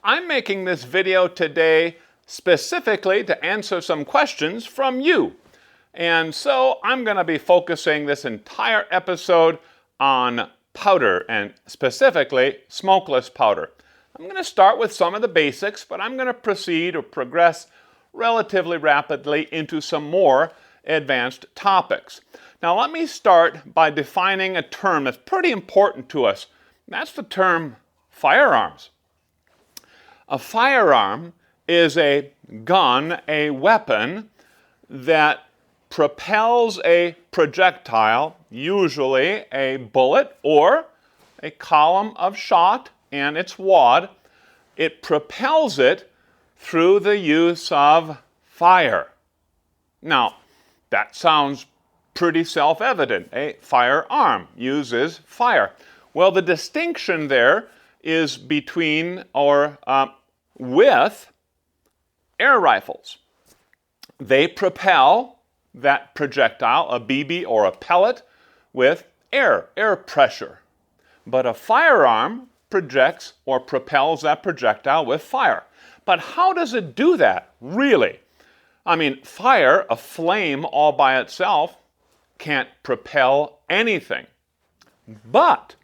I'm making this video today specifically to answer some questions from you. And so I'm going to be focusing this entire episode on powder, and specifically smokeless powder. I'm going to start with some of the basics, but I'm going to proceed or progress relatively rapidly into some more advanced topics. Now let me start by defining a term that's pretty important to us. That's the term firearms. A firearm is a gun, a weapon that propels a projectile, usually a bullet or a column of shot and its wad. It propels it through the use of fire. Now, that sounds pretty self-evident. A firearm uses fire. Well, the distinction there is between or with air rifles. They propel that projectile, a BB or a pellet, with air pressure. But a firearm projects or propels that projectile with fire. But how does it do that, really? I mean, fire, a flame all by itself, can't propel anything. But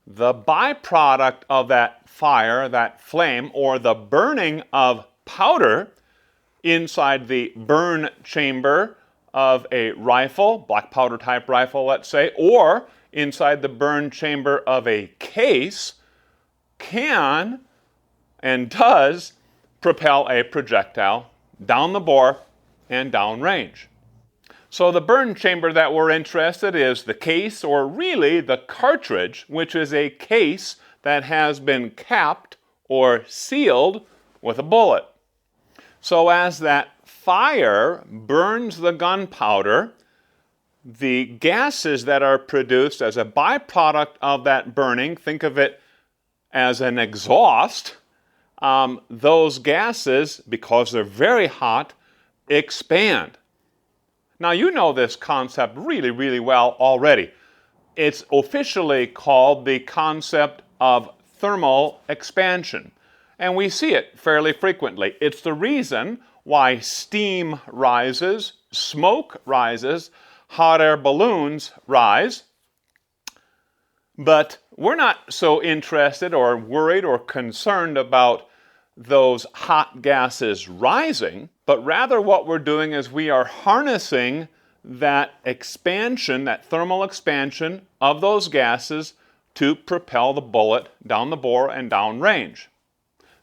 the byproduct of that fire, that flame, or the burning of powder inside the burn chamber of a rifle, black powder type rifle, let's say, or inside the burn chamber of a case, can and does propel a projectile down the bore and downrange. So the burn chamber that we're interested in is the case, or really the cartridge, which is a case that has been capped or sealed with a bullet. So as that fire burns the gunpowder, the gases that are produced as a byproduct of that burning, think of it as an exhaust, those gases, because they're very hot, expand. Now you know this concept really, really well already. It's officially called the concept of thermal expansion. And we see it fairly frequently. It's the reason why steam rises, smoke rises, hot air balloons rise. But we're not so interested or worried or concerned about those hot gases rising, but rather what we're doing is we are harnessing that expansion, that thermal expansion of those gases to propel the bullet down the bore and downrange.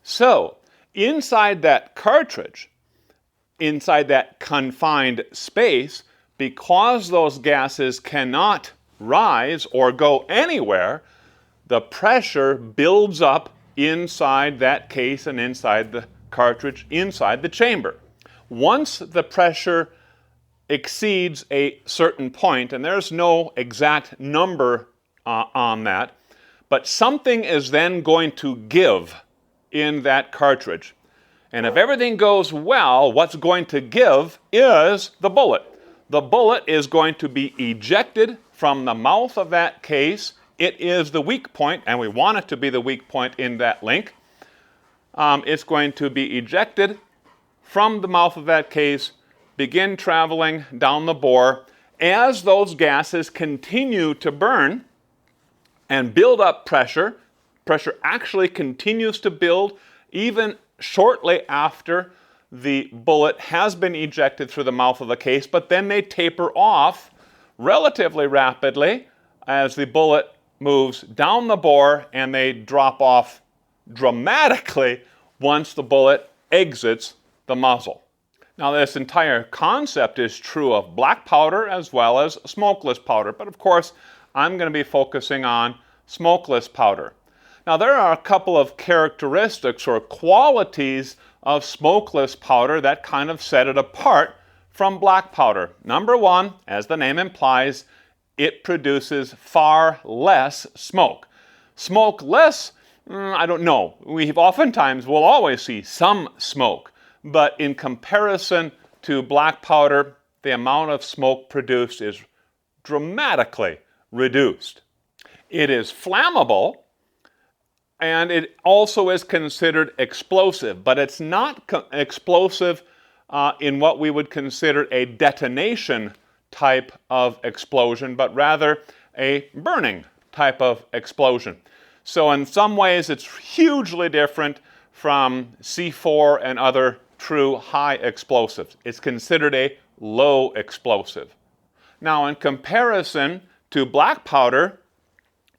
So, inside that cartridge, inside that confined space, because those gases cannot rise or go anywhere, the pressure builds up inside that case and inside the cartridge, inside the chamber. Once the pressure exceeds a certain point, and there's no exact number on that, but something is then going to give in that cartridge. And if everything goes well, what's going to give is the bullet. The bullet is going to be ejected from the mouth of that case. It is the weak point, and we want it to be the weak point in that link. It's going to be ejected from the mouth of that case, begin traveling down the bore. As those gases continue to burn and build up pressure, pressure actually continues to build even shortly after the bullet has been ejected through the mouth of the case, but then they taper off relatively rapidly as the bullet moves down the bore, and they drop off dramatically once the bullet exits the muzzle. Now, this entire concept is true of black powder as well as smokeless powder, but of course, I'm going to be focusing on smokeless powder. Now, there are a couple of characteristics or qualities of smokeless powder that kind of set it apart from black powder. Number one, as the name implies, it produces far less smoke. Smokeless, I don't know. We'll always see some smoke, but in comparison to black powder, the amount of smoke produced is dramatically reduced. It is flammable, And it also is considered explosive, but it's not explosive in what we would consider a detonation type of explosion, but rather a burning type of explosion. So in some ways, it's hugely different from C4 and other true high explosives. It's considered a low explosive. Now, in comparison to black powder,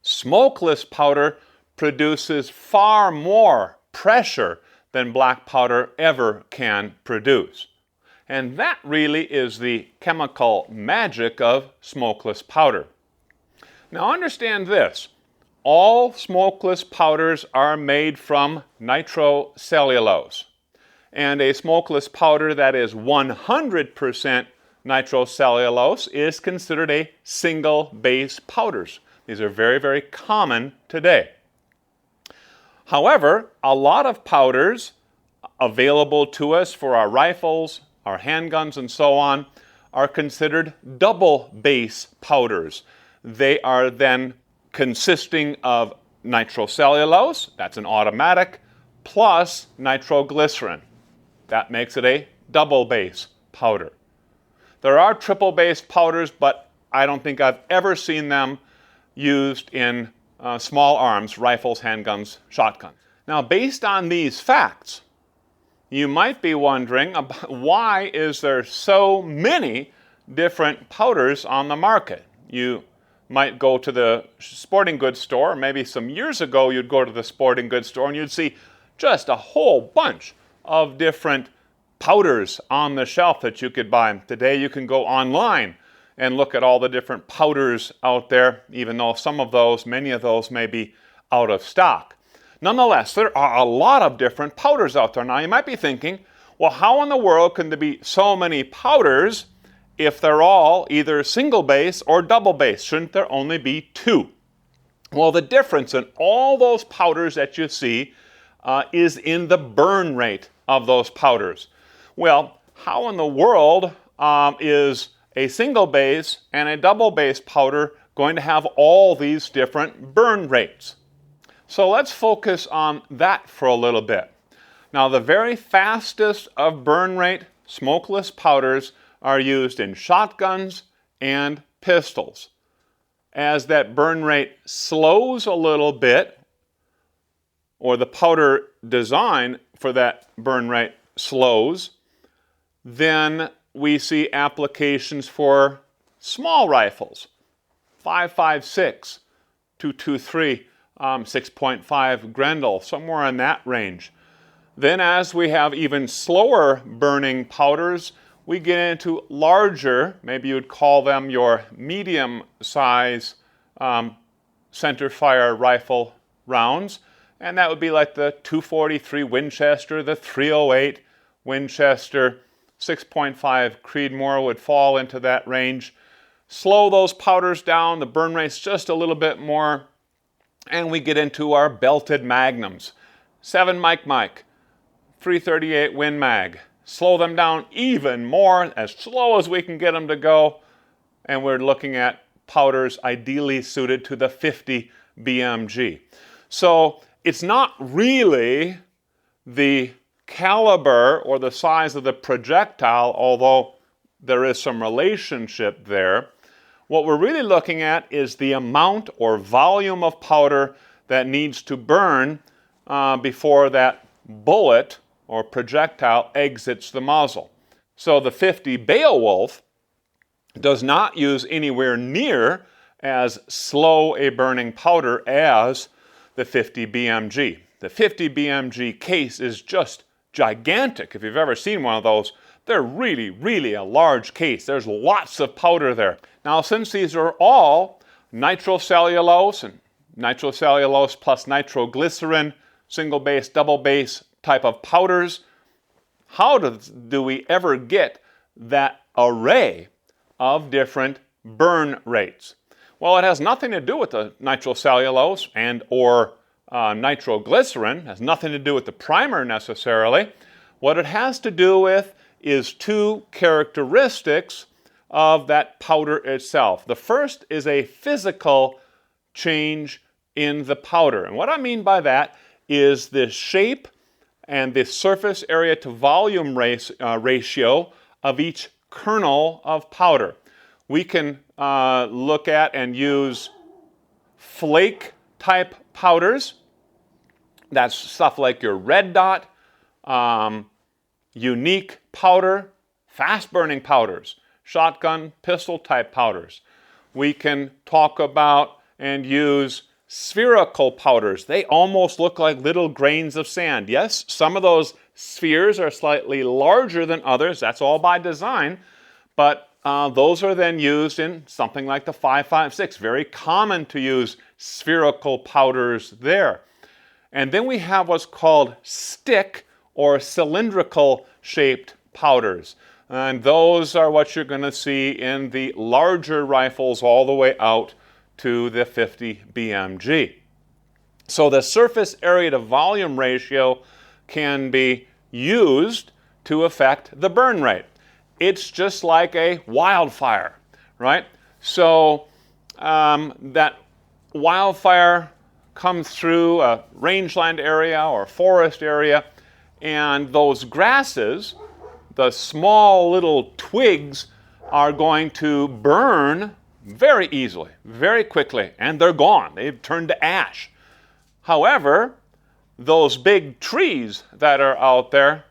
smokeless powder produces far more pressure than black powder ever can produce. And that really is the chemical magic of smokeless powder. Now understand this. All smokeless powders are made from nitrocellulose. And a smokeless powder that is 100% nitrocellulose is considered a single base powders. These are very, very common today. However, a lot of powders available to us for our rifles, our handguns, and so on are considered double base powders. They are then consisting of nitrocellulose, that's an automatic, plus nitroglycerin. That makes it a double base powder. There are triple base powders, but I don't think I've ever seen them used in small arms, rifles, handguns, shotguns. Now, based on these facts, you might be wondering about why is there so many different powders on the market. You might go to the sporting goods store. Maybe some years ago you'd go to the sporting goods store and you'd see just a whole bunch of different powders on the shelf that you could buy. Today you can go online and look at all the different powders out there, even though many of those may be out of stock. Nonetheless, there are a lot of different powders out there. Now you might be thinking, well, how in the world can there be so many powders if they're all either single base or double base? Shouldn't there only be two? Well, the difference in all those powders that you see is in the burn rate of those powders. Well, how in the world is a single base and a double base powder going to have all these different burn rates? So let's focus on that for a little bit. Now, the very fastest of burn rate smokeless powders are used in shotguns and pistols. As that burn rate slows a little bit, or the powder design for that burn rate slows, then we see applications for small rifles, 5.56, 223, 6.5 Grendel, somewhere in that range. Then as we have even slower burning powders, we get into larger, maybe you would call them your medium size center fire rifle rounds, and that would be like the 243 Winchester, the 308 Winchester, 6.5 Creedmoor would fall into that range. Slow those powders down, the burn rate's just a little bit more, and we get into our belted magnums. 7 Mike, 338 Win Mag. Slow them down even more, as slow as we can get them to go, and we're looking at powders ideally suited to the 50 BMG. So it's not really the caliber or the size of the projectile, although there is some relationship there. What we're really looking at is the amount or volume of powder that needs to burn before that bullet or projectile exits the muzzle. So the 50 Beowulf does not use anywhere near as slow a burning powder as the 50 BMG. The 50 BMG case is just gigantic. If you've ever seen one of those, they're really, really a large case. There's lots of powder there. Now, since these are all nitrocellulose and nitrocellulose plus nitroglycerin, single base, double base type of powders, how do we ever get that array of different burn rates? Well, it has nothing to do with the nitrocellulose and or nitroglycerin. It has nothing to do with the primer necessarily. What it has to do with is two characteristics of that powder itself. The first is a physical change in the powder. And what I mean by that is the shape and the surface area to volume ratio of each kernel of powder. We can look at and use flake type powders. That's stuff like your red dot, unique powder, fast burning powders, shotgun, pistol type powders. We can talk about and use spherical powders. They almost look like little grains of sand. Yes, some of those spheres are slightly larger than others. That's all by design. But those are then used in something like the 5.56. Very common to use spherical powders there. And then we have what's called stick or cylindrical shaped powders. And those are what you're going to see in the larger rifles all the way out to the 50 BMG. So the surface area to volume ratio can be used to affect the burn rate. It's just like a wildfire, right? So that wildfire comes through a rangeland area or forest area, and those grasses, the small little twigs, are going to burn very easily, very quickly, and they're gone. They've turned to ash. However, those big trees that are out there,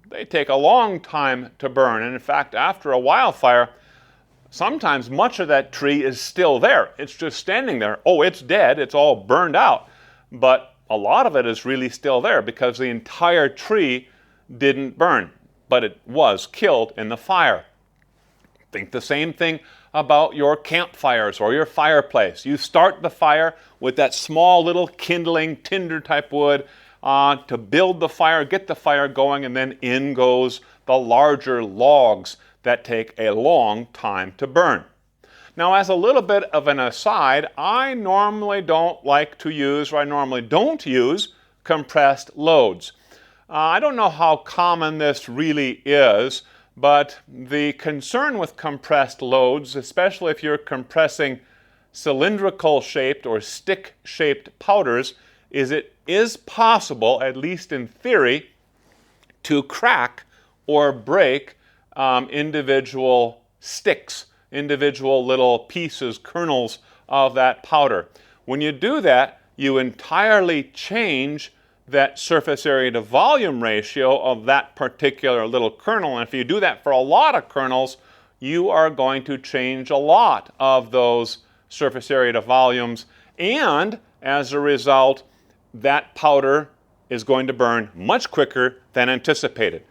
they take a long time to burn. And in fact, after a wildfire, sometimes much of that tree is still there. It's just standing there. Oh, it's dead. It's all burned out. But a lot of it is really still there because the entire tree didn't burn, but it was killed in the fire. Think the same thing about your campfires or your fireplace. You start the fire with that small little kindling tinder type wood to build the fire, get the fire going, and then in goes the larger logs that take a long time to burn. Now, as a little bit of an aside, I normally don't use compressed loads. I don't know how common this really is, but the concern with compressed loads, especially if you're compressing cylindrical shaped or stick shaped powders, is it is possible, at least in theory, to crack or break individual sticks, individual little pieces, kernels of that powder. When you do that, you entirely change that surface area to volume ratio of that particular little kernel. And if you do that for a lot of kernels, you are going to change a lot of those surface area to volumes. And as a result, that powder is going to burn much quicker than anticipated.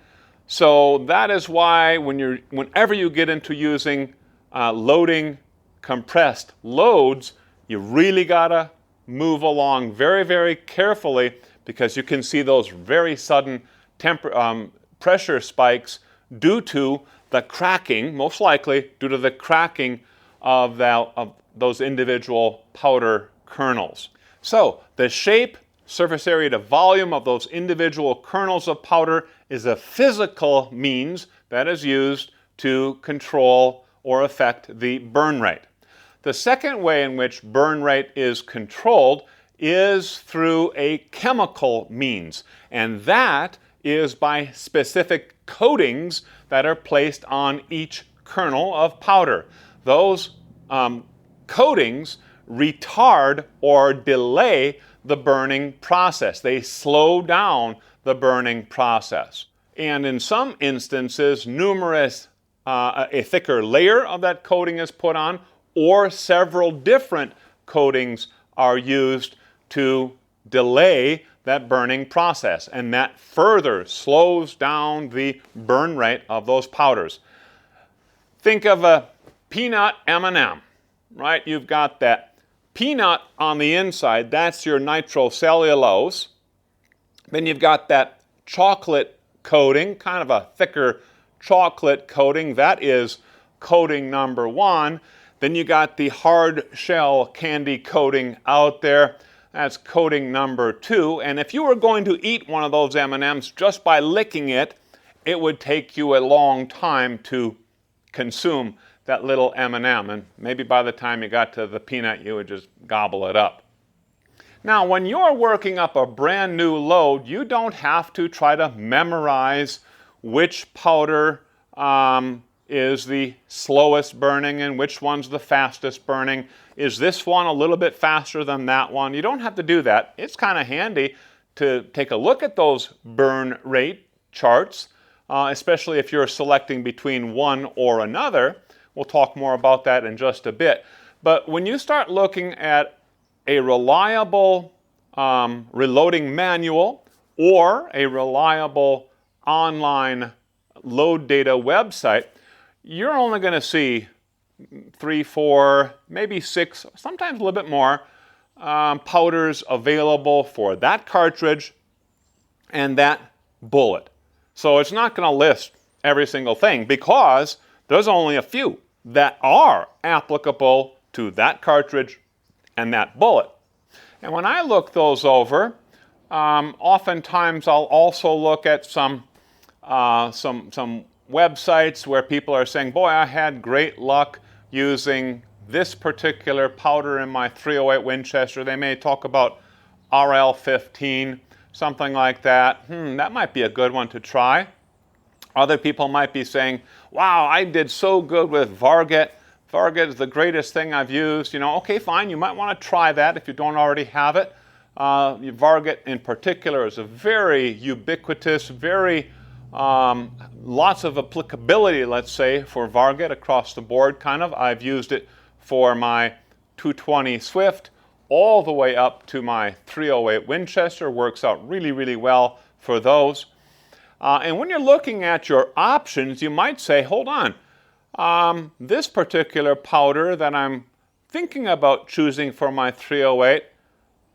So that is why whenever you get into using loading compressed loads, you really got to move along very, very carefully, because you can see those very sudden pressure spikes due to the cracking, most likely due to the cracking of those individual powder kernels. So the shape, surface area to volume of those individual kernels of powder is a physical means that is used to control or affect the burn rate. The second way in which burn rate is controlled is through a chemical means, and that is by specific coatings that are placed on each kernel of powder. Those coatings retard or delay the burning process. They slow down the burning process. And in some instances, a thicker layer of that coating is put on, or several different coatings are used to delay that burning process, and that further slows down the burn rate of those powders. Think of a peanut M&M, right? You've got that peanut on the inside, that's your nitrocellulose. Then you've got that chocolate coating, kind of a thicker chocolate coating, that is coating number 1. Then you got the hard shell candy coating out there. That's coating number 2. And if you were going to eat one of those M&Ms just by licking it, it would take you a long time to consume that little M&M. And maybe by the time you got to the peanut, you would just gobble it up. Now, when you're working up a brand new load, you don't have to try to memorize which powder is the slowest burning and which one's the fastest burning. Is this one a little bit faster than that one? You don't have to do that. It's kind of handy to take a look at those burn rate charts, especially if you're selecting between one or another. We'll talk more about that in just a bit. But when you start looking at a reliable reloading manual or a reliable online load data website, you're only going to see 3, 4, maybe 6, sometimes a little bit more powders available for that cartridge and that bullet. So it's not going to list every single thing because there's only a few that are applicable to that cartridge and that bullet. And when I look those over, oftentimes I'll also look at some websites where people are saying, boy, I had great luck using this particular powder in my .308 Winchester. They may talk about RL15, something like that. That might be a good one to try. Other people might be saying, wow, I did so good with Varget. Varget is the greatest thing I've used. Okay, fine, you might want to try that if you don't already have it. Varget in particular is a very ubiquitous, very lots of applicability, let's say, for Varget across the board, kind of. I've used it for my 220 Swift all the way up to my .308 Winchester. Works out really, really well for those. And when you're looking at your options, you might say, hold on, this particular powder that I'm thinking about choosing for my .308,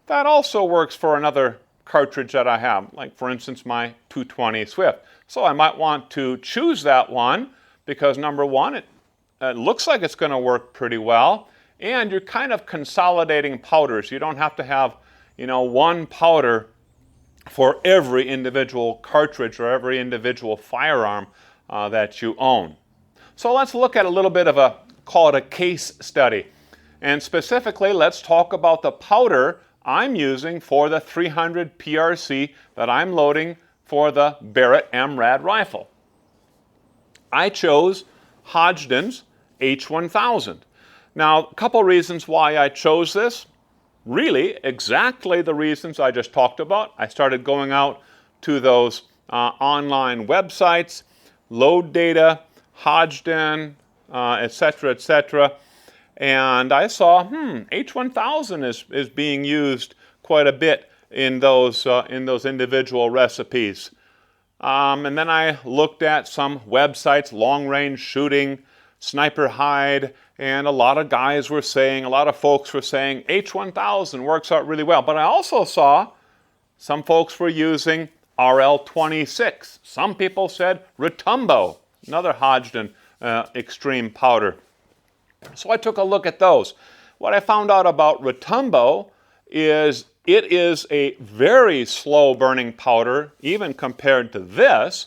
that also works for another cartridge that I have, like for instance my 220 Swift. So I might want to choose that one because number one, it looks like it's going to work pretty well, and you're kind of consolidating powders. You don't have to have, one powder for every individual cartridge or every individual firearm that you own. So let's look at a little bit of call it a case study. And specifically, let's talk about the powder I'm using for the 300 PRC that I'm loading for the Barrett MRAD rifle. I chose Hodgdon's H1000. Now, a couple reasons why I chose this. Really, exactly the reasons I just talked about. I started going out to those online websites, load data, Hodgdon, etc., etc., and I saw, H1000 is being used quite a bit in those individual recipes. And then I looked at some websites, long-range shooting, Sniper Hide, and a lot of folks were saying H1000 works out really well. But I also saw some folks were using RL26. Some people said Retumbo, another Hodgdon extreme powder. So I took a look at those. What I found out about Retumbo is it is a very slow burning powder, even compared to this,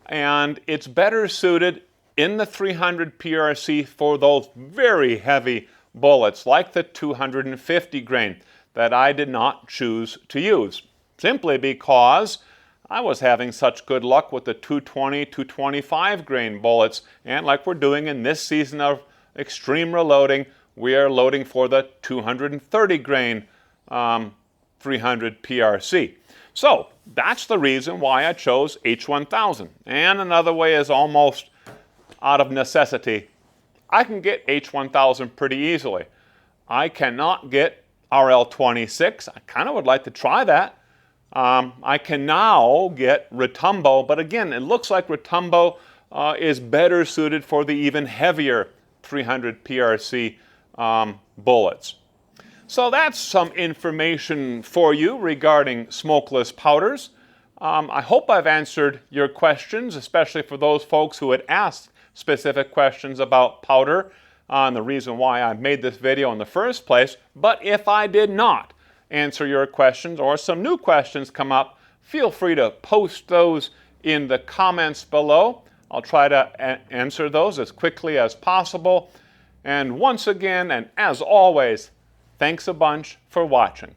and it's better suited in the 300 PRC for those very heavy bullets, like the 250 grain that I did not choose to use, simply because I was having such good luck with the 220, 225 grain bullets, and like we're doing in this season of extreme reloading, we are loading for the 230 grain 300 PRC. So that's the reason why I chose H1000. And another way is almost out of necessity. I can get H1000 pretty easily. I cannot get RL26. I kind of would like to try that. I can now get Retumbo, but again, it looks like Retumbo is better suited for the even heavier 300 PRC bullets. So that's some information for you regarding smokeless powders. I hope I've answered your questions, especially for those folks who had asked specific questions about powder and the reason why I made this video in the first place. But if I did not answer your questions or some new questions come up, feel free to post those in the comments below. I'll try to answer those as quickly as possible. And once again, and as always, thanks a bunch for watching.